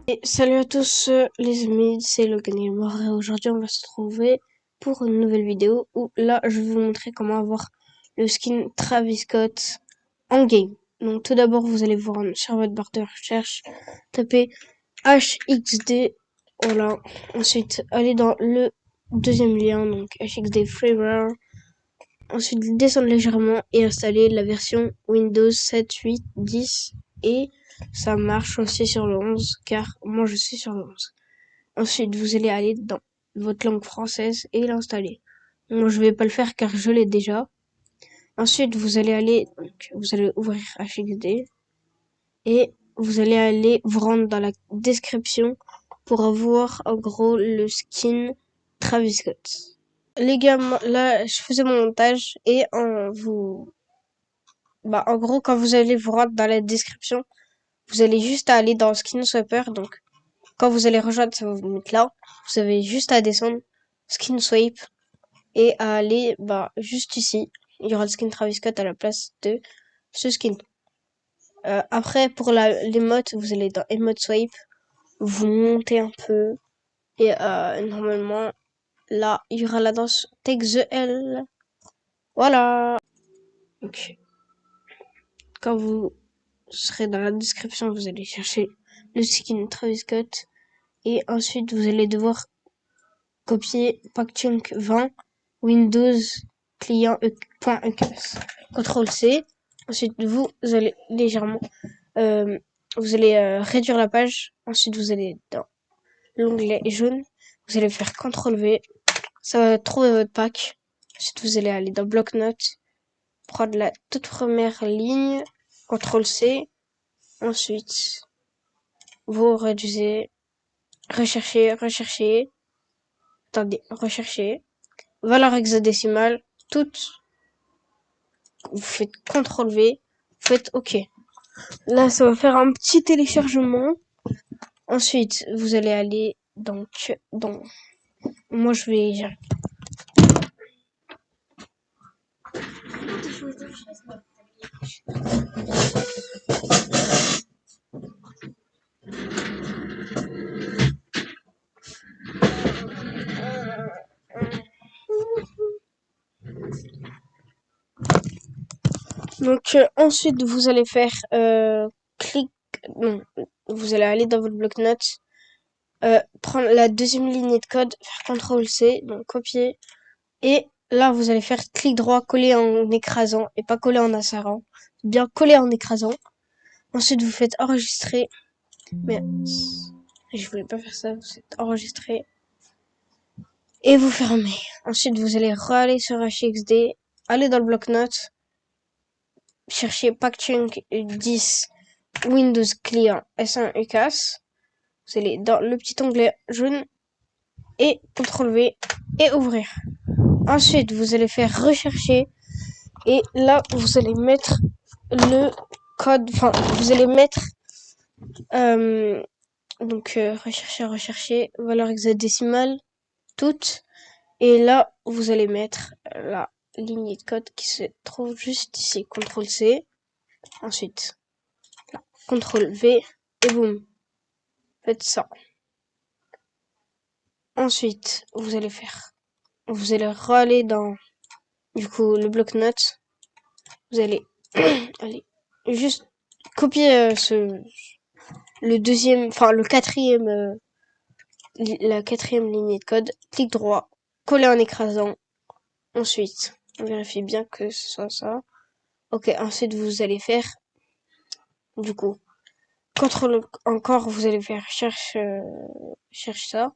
Et salut à tous les amis, c'est Logan Gamer et aujourd'hui on va se retrouver pour une nouvelle vidéo où là je vais vous montrer comment avoir le skin Travis Scott en game. Donc tout d'abord vous allez vous rendre sur votre barre de recherche, taper HXD, voilà, ensuite allez dans le deuxième lien, donc HXD Freeware, ensuite descendre légèrement et installer la version Windows 7, 8, 10 et ça marche aussi sur le 11 car moi je suis sur le 11. Ensuite vous allez aller dans votre langue française et l'installer. Moi je vais pas le faire car je l'ai déjà. Ensuite vous allez aller, vous allez ouvrir HXD et vous allez aller vous rendre dans la description pour avoir en gros le skin Travis Scott. Les gars, là je faisais mon montage et en gros quand vous allez vous rendre dans la description, vous allez juste aller dans Skin Swapper. Donc quand vous allez rejoindre, ça va vous mettre là. Vous avez juste à descendre Skin Swipe et à aller juste ici. Il y aura le skin Travis Scott à la place de ce skin. Après pour l'émote, vous allez dans Emote Swipe, vous montez un peu et normalement là il y aura la danse Take the L. Voilà. Donc quand vous serez dans la description, vous allez chercher le skin Travis Scott et ensuite vous allez devoir copier PacChunk 20 Windows client.eqs. CTRL C. Ensuite vous allez légèrement vous allez réduire la page. Ensuite vous allez dans l'onglet jaune, vous allez faire CTRL V. Ça va trouver votre pack. Ensuite vous allez aller dans bloc-notes, prendre la toute première ligne, CTRL C. Ensuite vous réduisez, recherchez, attendez, recherchez, valeur hexadécimale, toutes, vous faites CTRL V, vous faites OK. Là, ça va faire un petit téléchargement. Ensuite, vous allez aller dans moi je vais gérer. Donc ensuite vous allez faire vous allez aller dans votre bloc-notes, prendre la deuxième ligne de code, faire CTRL C, donc copier, et là vous allez faire clic droit, coller en écrasant et pas coller en insérant, bien coller en écrasant. Ensuite vous faites enregistrer, mais je voulais pas faire ça, vous faites enregistrer et vous fermez. Ensuite vous allez aller sur HXD, aller dans le bloc-notes, cherchez PacChunk 10 Windows Client S1 UCAS. Vous allez dans le petit onglet jaune et CTRL V et ouvrir. Ensuite, vous allez faire rechercher et là, vous allez mettre le code, enfin, vous allez mettre rechercher, valeur hexadécimale, toutes. Et là, vous allez mettre la ligne de code qui se trouve juste ici. CTRL C. Ensuite, là, CTRL V et boum. Faites ça. Ensuite, vous allez aller dans, du coup, le bloc-notes. Vous allez, allez, juste copier la quatrième ligne de code. Clic droit, coller en écrasant. Ensuite, vérifiez bien que ce soit ça. Ok, ensuite vous allez faire, du coup, CTRL encore, vous allez faire cherche ça.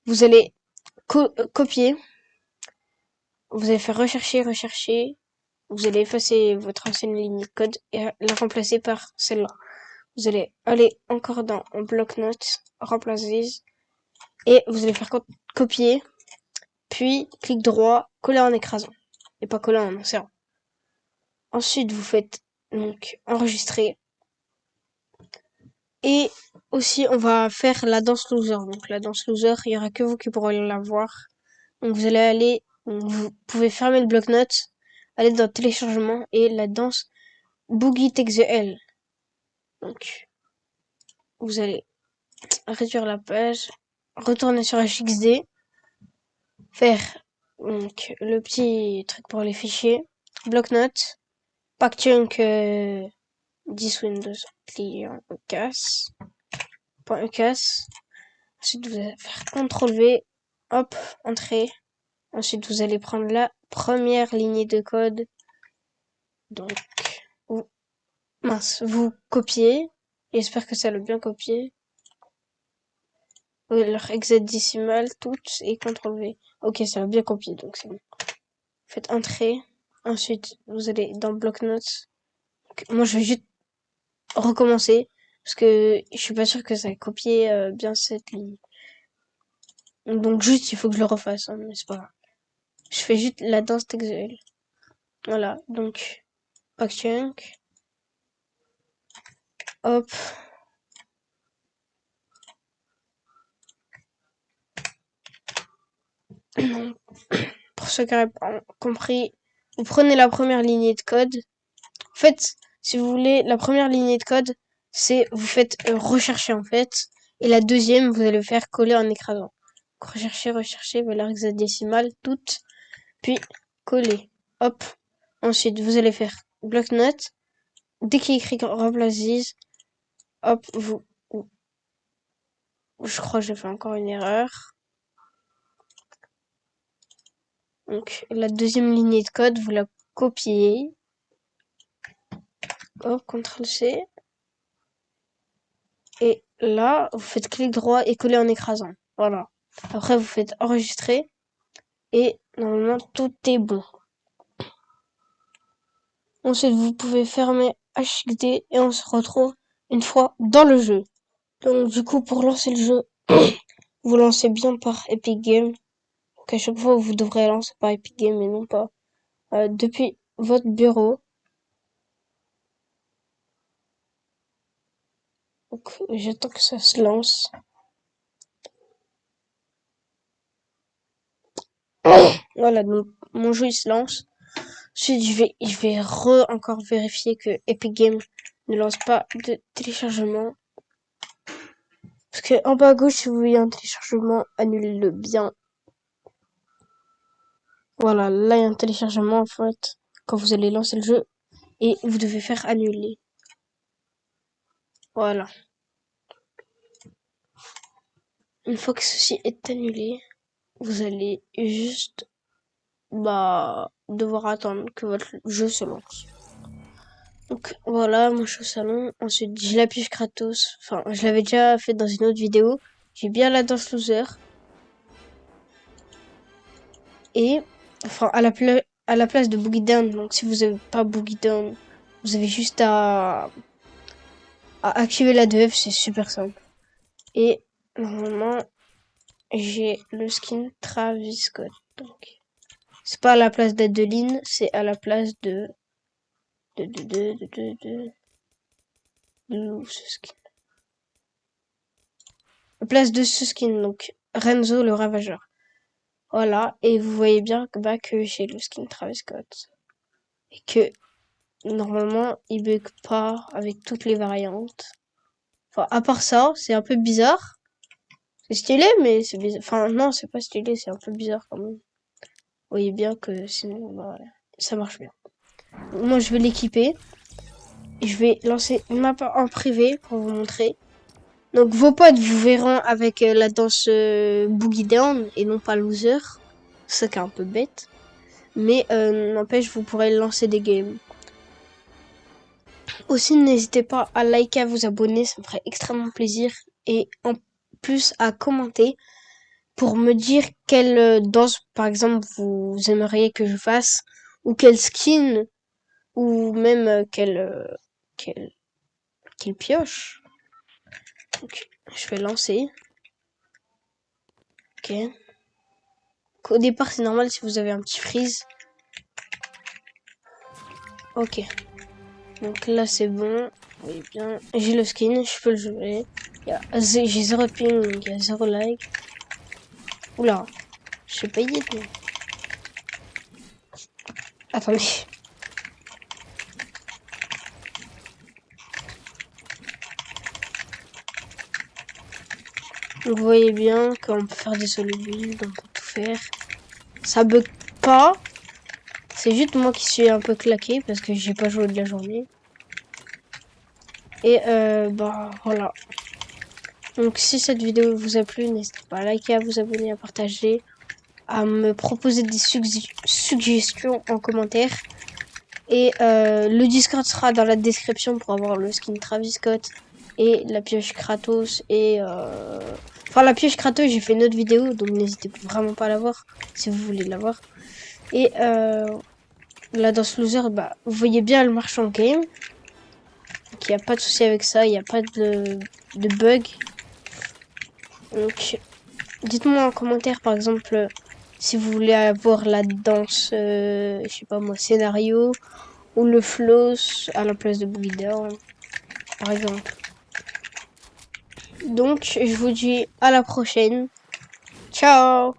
Vous allez copier. Vous allez faire rechercher. Vous allez effacer votre ancienne ligne de code et la remplacer par celle-là. Vous allez aller encore dans bloc-notes, remplacer, et vous allez faire copier, puis clic droit, coller en écrasant, et pas coller en insérant. Ensuite, vous faites donc enregistrer. Et aussi, on va faire la danse loser. Donc la danse loser, il y aura que vous qui pourrez la voir. Donc vous allez aller, vous pouvez fermer le bloc-notes, allez dans téléchargement et la danse Boogie Takes the L. Donc, vous allez réduire la page, retourner sur HXD, faire donc le petit truc pour les fichiers, bloc-notes, pacchunk 10 Windows client casse, point casse. Ensuite, vous allez faire CTRL-V, hop, entrée. Ensuite, vous allez prendre la première lignée de code. Donc, vous copiez. J'espère que ça l'a bien copié. Leur hexadécimale, toutes, et CTRL-V. Ok, ça l'a bien copié, donc c'est bon. Faites entrée. Ensuite, vous allez dans bloc-notes. Moi, je vais juste recommencer, parce que je suis pas sûr que ça ait copié bien cette ligne. Donc juste, il faut que je le refasse, hein, mais c'est pas grave. Je fais juste la danse textuelle. Voilà, donc pacchunk. Hop. Pour ceux qui n'auraient pas compris, vous prenez la première lignée de code. En fait, si vous voulez, la première lignée de code, c'est vous faites rechercher en fait. Et la deuxième, vous allez faire coller en écrasant. Donc, rechercher, valeur hexadécimale, toutes. Puis coller. Hop. Ensuite, vous allez faire bloc-notes. Dès qu'il écrit remplace this, hop, je crois que j'ai fait encore une erreur. Donc, la deuxième lignée de code, vous la copiez. Hop, CTRL-C. Et là, vous faites clic droit et coller en écrasant. Voilà. Après, vous faites enregistrer. Et normalement, tout est bon. Ensuite, vous pouvez fermer HXD et on se retrouve une fois dans le jeu. Donc, du coup, pour lancer le jeu, vous lancez bien par Epic Games. Donc, à chaque fois, vous devrez lancer par Epic Games et non pas depuis votre bureau. Donc, j'attends que ça se lance. Voilà, donc mon jeu il se lance. Ensuite, je vais encore vérifier que Epic Games ne lance pas de téléchargement. Parce que en bas à gauche, si vous voyez un téléchargement, annulez-le bien. Voilà, là il y a un téléchargement en fait, quand vous allez lancer le jeu, et vous devez faire annuler. Voilà. Une fois que ceci est annulé, vous allez juste devoir attendre que votre jeu se lance. Donc voilà, moi je suis au salon. Ensuite, j'ai la pioche Kratos. Enfin, je l'avais déjà fait dans une autre vidéo. J'ai bien la danse loser. Et, enfin, à la place de Boogie Down. Donc si vous n'avez pas Boogie Down, vous avez juste à activer la 2F. C'est super simple. Et normalement, j'ai le skin Travis Scott. Donc, c'est pas à la place d'Adeline, c'est à la place de ce skin. À la place de ce skin, donc Renzo le Ravageur. Voilà, et vous voyez bien que j'ai le skin Travis Scott. Et que normalement, il bug pas avec toutes les variantes. Enfin, à part ça, c'est un peu bizarre. C'est stylé, mais c'est bizarre. Enfin, non, c'est pas stylé, c'est un peu bizarre quand même. Vous voyez bien que sinon, voilà, ça marche bien. Moi, je vais l'équiper. Et je vais lancer une map en privé pour vous montrer. Donc, vos potes vous verront avec la danse Boogie Down et non pas Loser. C'est qui est un peu bête. Mais n'empêche, vous pourrez lancer des games. Aussi, n'hésitez pas à liker, à vous abonner, ça me ferait extrêmement plaisir. Et en plus, à commenter pour me dire quelle danse, par exemple, vous aimeriez que je fasse. Ou quelle skin. Ou même quelle pioche. Donc, je vais lancer. Ok. Au départ, c'est normal si vous avez un petit freeze. Ok. Donc là, c'est bon. Oui, bien. J'ai le skin, je peux le jouer. J'ai 0 ping, il y a 0 like. Oula. Je sais pas y être. Attendez. Donc vous voyez bien qu'on peut faire des solo builds, on peut tout faire. Ça bug pas. C'est juste moi qui suis un peu claqué parce que j'ai pas joué de la journée. Et bah voilà. Donc si cette vidéo vous a plu, n'hésitez pas à liker, à vous abonner, à partager, à me proposer des suggestions en commentaire. Et le Discord sera dans la description pour avoir le skin Travis Scott et la pioche Kratos. Et enfin la pioche Kratos, j'ai fait une autre vidéo, donc n'hésitez vraiment pas à la voir si vous voulez la voir. Et la danse loser, bah vous voyez bien, elle marche en game. Donc il n'y a pas de souci avec ça, il n'y a pas de bug. Donc dites-moi en commentaire par exemple si vous voulez avoir la danse, je sais pas moi, scénario ou le floss à la place de Boogie Down, par exemple. Donc je vous dis à la prochaine. Ciao!